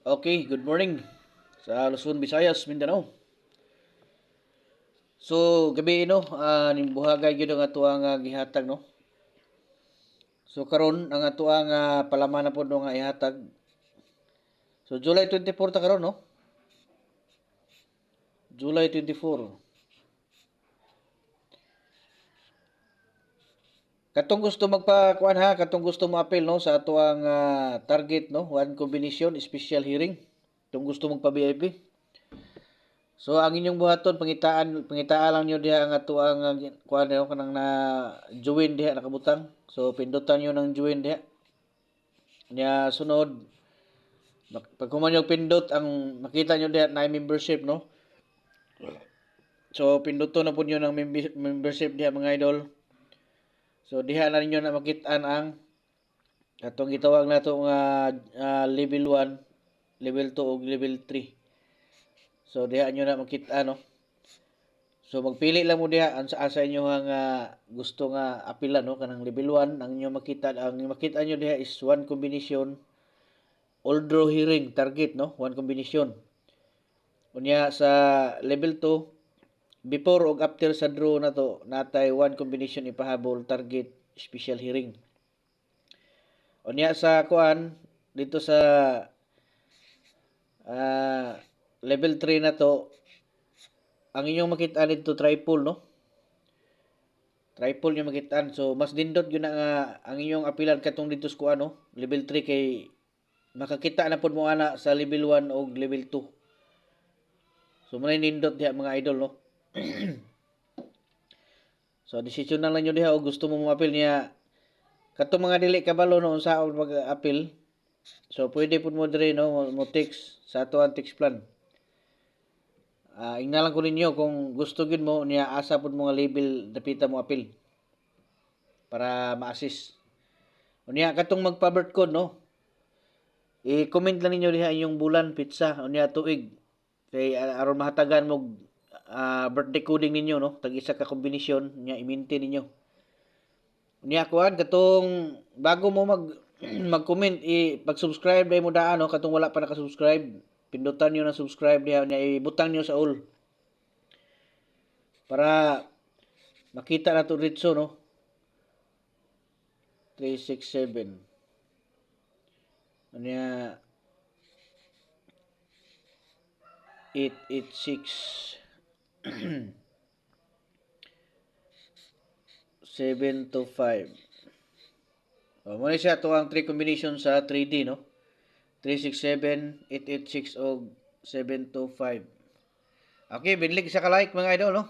Okay, good morning sa Luzon, Visayas, Mindanao. So, gabi no, nimbuhagay gyud ang ato ang gihatag no. So karon ang ato ang palaman na pod nga ihatag. So July 24 ta karon no. July 24. Katong gusto magpakuan ha, katong gusto mo appeal no sa ato ang target no, one combination special hearing. Katong gusto magpa VIP. So ang inyong buhaton pangitaan lang niyo diha ang ato ang kuan no kanang na join diha nakabutang. So pindutan niyo ng join diha. Nya sunod pag human yung pindot ang makita niyo diha na membership no. So pinduton na pud niyo ng membership diha mga idol. So diha na ninyo na makit-an ang katong gitawag nato nga level 1, level 2 ug level 3. So diha nyo na makit-an no. So magpili lang mo diha ang sa inyo nga gusto nga apila no kanang level 1 ang inyo makita nyo diha is one combination all draw hearing target no, one combination. Unya sa level 2 before ug after sa draw na to natay one combination ipahabol target special hearing. Unya sa kuan dito sa level 3 na to ang inyong makita dito triple no. Triple yung makitaan. So mas dindot yun nga ang inyong apilan katong dito sa kuan no, level 3 kay makakita na pod mo ana sa level 1 o level 2. So muna nindot diha mga idol no. So decision na lang nyo diha o gusto mo apil niya katong mga dili kabalo no unsaon mag-apil. So pwede pud mo dire no mo text sa ato ang text plan. Ingna lang ko ninyo kung gusto gid mo niya asa pud mo nga label dapita mo apil para ma-assist. Unya katong magpa-birth code no. I-comment lang ninyo diha inyong bulan, pizza, unya tuig. Kay aron mahatagan mo birthday coding ninyo no, tag isa ka kombinasyon nya i-maintain ninyo. Unya kuan katong bago mo mag-comment pag-subscribe dai mo daan no, katong wala pa naka-subscribe, pindutan niyo na subscribe diha nya ibutang niyo sa all. Para makita na to ritso no. 367. Unya 886 725. Mo ni siya to ang 3 combination sa 3D no. 367, 886 o 725. Okay, binlig sa ka-like mga idol no.